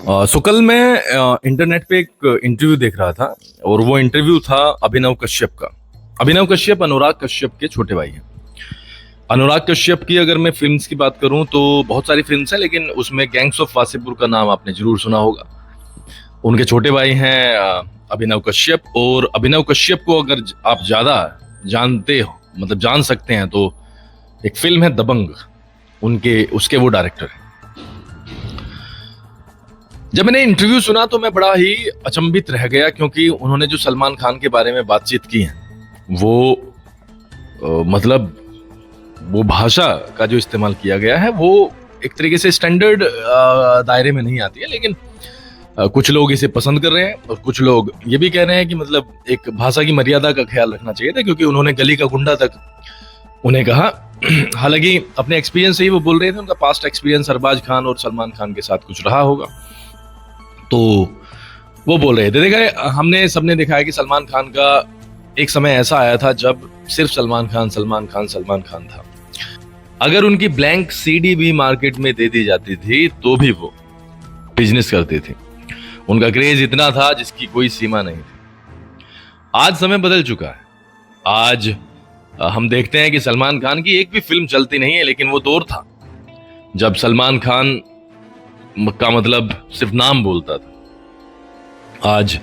सो कल मैं इंटरनेट पे एक इंटरव्यू देख रहा था और वो इंटरव्यू था अभिनव कश्यप का। अभिनव कश्यप अनुराग कश्यप के छोटे भाई हैं। अनुराग कश्यप की अगर मैं फिल्म्स की बात करूं तो बहुत सारी फिल्म्स हैं, लेकिन उसमें गैंग्स ऑफ वासेपुर का नाम आपने जरूर सुना होगा। उनके छोटे भाई हैं अभिनव कश्यप, और अभिनव कश्यप को अगर आप ज्यादा जानते हो, मतलब जान सकते हैं, तो एक फिल्म है दबंग, उनके उसके वो डायरेक्टर हैं। जब मैंने इंटरव्यू सुना तो मैं बड़ा ही अचंभित रह गया, क्योंकि उन्होंने जो सलमान खान के बारे में बातचीत की है वो मतलब वो भाषा का जो इस्तेमाल किया गया है वो एक तरीके से स्टैंडर्ड दायरे में नहीं आती है, लेकिन कुछ लोग इसे पसंद कर रहे हैं और कुछ लोग ये भी कह रहे हैं कि मतलब एक भाषा की मर्यादा का ख्याल रखना चाहिए था, क्योंकि उन्होंने गली का गुंडा तक उन्हें कहा। हालांकि अपने एक्सपीरियंस से ही वो बोल रहे थे, उनका पास्ट एक्सपीरियंस अरबाज खान और सलमान खान के साथ कुछ रहा होगा, तो वो बोल रहे थे। देखा, हमने सबने देखा है कि सलमान खान का एक समय ऐसा आया था जब सिर्फ सलमान खान था। अगर उनकी ब्लैंक सीडी भी मार्केट में दे दी जाती थी तो भी वो बिजनेस करते थे। उनका क्रेज इतना था जिसकी कोई सीमा नहीं थी। आज समय बदल चुका है। आज हम देखते हैं कि सलमान खान की एक भी फिल्म चलती नहीं है, लेकिन वो दौर था जब सलमान खान का मतलब सिर्फ नाम बोलता था। आज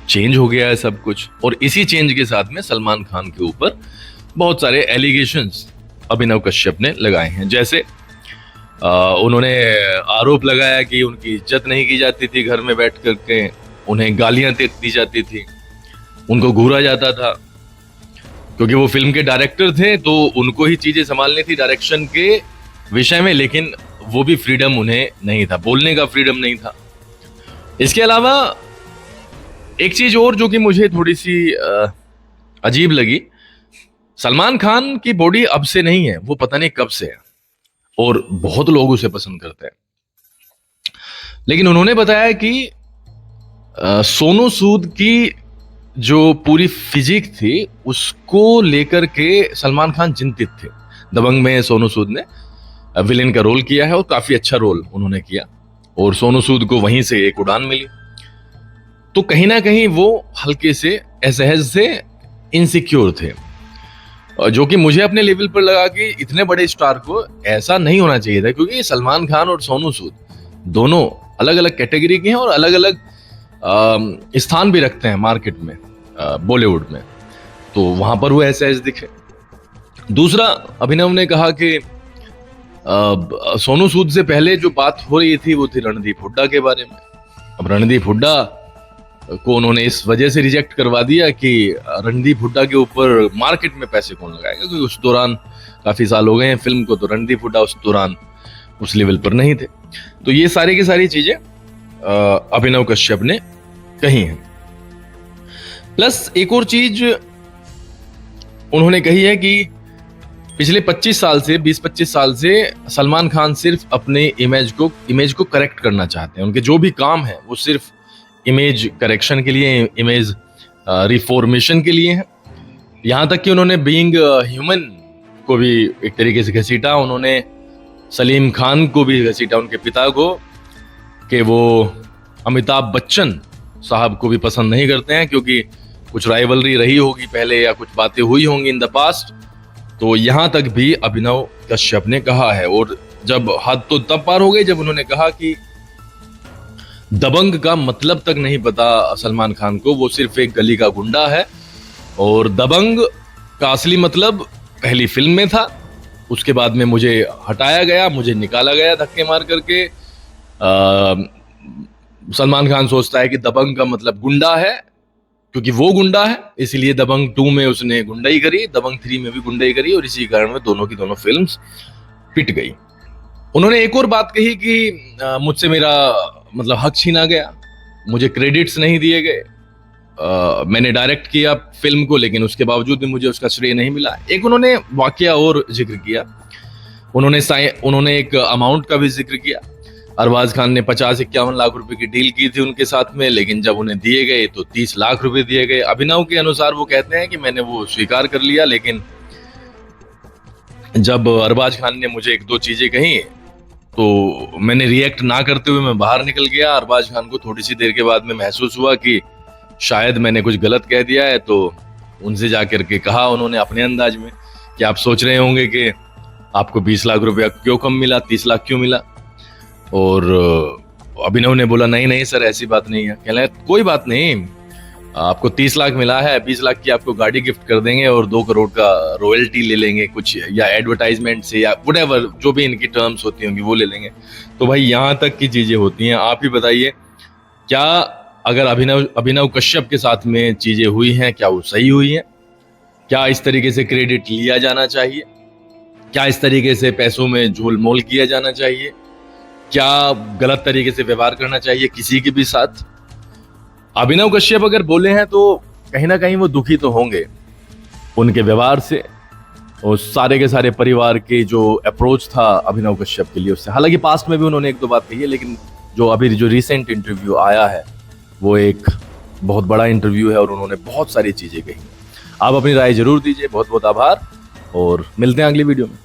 चेंज हो गया है सब कुछ, और इसी चेंज के साथ में सलमान खान के ऊपर बहुत सारे एलिगेशंस अभिनव कश्यप ने लगाए हैं। जैसे उन्होंने आरोप लगाया कि उनकी इज्जत नहीं की जाती थी, घर में बैठ करके उन्हें गालियां दी जाती थी, उनको घूरा जाता था, क्योंकि वो फिल्म के डायरेक्टर थे तो उनको ही चीजें संभालनी थी डायरेक्शन के विषय में, लेकिन वो भी फ्रीडम उन्हें नहीं था, बोलने का फ्रीडम नहीं था। इसके अलावा एक चीज और जो कि मुझे थोड़ी सी अजीब लगी, सलमान खान की बॉडी अब से नहीं है, वो पता नहीं कब से है, और बहुत लोग उसे पसंद करते हैं। लेकिन उन्होंने बताया कि सोनू सूद की जो पूरी फिजिक थी उसको लेकर के सलमान खान चिंतित थे। दबंग में सोनू सूद ने विलेन का रोल किया है और काफी अच्छा रोल उन्होंने किया, और सोनू सूद को वहीं से एक उड़ान मिली, तो कहीं ना कहीं वो हल्के से असहज से इनसिक्योर थे, जो कि मुझे अपने लेवल पर लगा कि इतने बड़े स्टार को ऐसा नहीं होना चाहिए था, क्योंकि सलमान खान और सोनू सूद दोनों अलग अलग कैटेगरी के हैं और अलग अलग स्थान भी रखते हैं मार्केट में, बॉलीवुड में, तो वहां पर वो असहज दिखे। दूसरा, अभिनव ने कहा कि सोनू सूद से पहले जो बात हो रही थी वो थी रणदीप हुड्डा के बारे में। अब रणदीप हुड्डा को उन्होंने इस वजह से रिजेक्ट करवा दिया कि रणदीप हुड्डा के ऊपर मार्केट में पैसे कौन लगाएगा, क्योंकि उस दौरान काफी साल हो गए हैं फिल्म को, तो रणदीप हुड्डा उस दौरान उस लेवल पर नहीं थे। तो ये सारी की सारी चीजें अभिनव कश्यप ने कही हैं। प्लस एक और चीज उन्होंने कही है कि पिछले 25 साल से 20-25 साल से सलमान खान सिर्फ अपने इमेज को करेक्ट करना चाहते हैं। उनके जो भी काम है वो सिर्फ इमेज करेक्शन के लिए, इमेज रिफॉर्मेशन के लिए है। यहाँ तक कि उन्होंने बीइंग ह्यूमन को भी एक तरीके से घसीटा, उन्होंने सलीम खान को भी घसीटा, उनके पिता को, कि वो अमिताभ बच्चन साहब को भी पसंद नहीं करते हैं, क्योंकि कुछ राइवलरी रही होगी पहले या कुछ बातें हुई होंगी इन द पास्ट। तो यहां तक भी अभिनव कश्यप ने कहा है, और जब हद तो तब पार हो गई जब उन्होंने कहा कि दबंग का मतलब तक नहीं पता सलमान खान को, वो सिर्फ एक गली का गुंडा है, और दबंग का असली मतलब पहली फिल्म में था, उसके बाद में मुझे हटाया गया, मुझे निकाला गया धक्के मार करके। सलमान खान सोचता है कि दबंग का मतलब गुंडा है, क्योंकि वो गुंडा है, इसीलिए दबंग 2 में उसने गुंडाई करी, दबंग 3 में भी गुंडाई करी, और इसी कारण में दोनों की दोनों फिल्म्स पिट गई। उन्होंने एक और बात कही कि मुझसे मेरा मतलब हक छीना गया, मुझे क्रेडिट्स नहीं दिए गए, मैंने डायरेक्ट किया फिल्म को, लेकिन उसके बावजूद भी मुझे उसका श्रेय नहीं मिला। एक उन्होंने वाकया और जिक्र किया, उन्होंने एक अमाउंट का भी जिक्र किया। अरबाज खान ने 50-51 लाख रुपए की डील की थी उनके साथ में, लेकिन जब उन्हें दिए गए तो 30 लाख रुपए दिए गए। अभिनव के अनुसार वो कहते हैं कि मैंने वो स्वीकार कर लिया, लेकिन जब अरबाज खान ने मुझे 1-2 चीजें कही तो मैंने रिएक्ट ना करते हुए मैं बाहर निकल गया। अरबाज खान को थोड़ी सी देर के बाद में महसूस हुआ कि शायद मैंने कुछ गलत कह दिया है, तो उनसे जाकर के कहा उन्होंने अपने अंदाज में कि आप सोच रहे होंगे कि आपको 20 लाख रुपया क्यों कम मिला, 30 लाख क्यों मिला। और अभिनव ने बोला नहीं नहीं सर ऐसी बात नहीं है। कहने लगा कोई बात नहीं, आपको 30 लाख मिला है, 20 लाख की आपको गाड़ी गिफ्ट कर देंगे और 2 करोड़ का रॉयल्टी ले लेंगे कुछ, या एडवर्टाइजमेंट से, या व्हाटएवर जो भी इनकी टर्म्स होती होंगी वो ले लेंगे। तो भाई यहाँ तक की चीजें होती हैं। आप ही बताइए, क्या अगर अभिनव कश्यप के साथ में चीजें हुई हैं, क्या वो सही हुई हैं? क्या इस तरीके से क्रेडिट लिया जाना चाहिए? क्या इस तरीके से पैसों में झोल मोल किया जाना चाहिए? क्या गलत तरीके से व्यवहार करना चाहिए किसी के भी साथ? अभिनव कश्यप अगर बोले हैं तो कहीं ना कहीं वो दुखी तो होंगे उनके व्यवहार से, और सारे के सारे परिवार के जो अप्रोच था अभिनव कश्यप के लिए उससे। हालांकि पास्ट में भी उन्होंने 1-2 बात कही है, लेकिन जो अभी जो रिसेंट इंटरव्यू आया है वो एक बहुत बड़ा इंटरव्यू है और उन्होंने बहुत सारी चीजें कही। आप अपनी राय जरूर दीजिए। बहुत बहुत आभार और मिलते हैं अगली वीडियो में।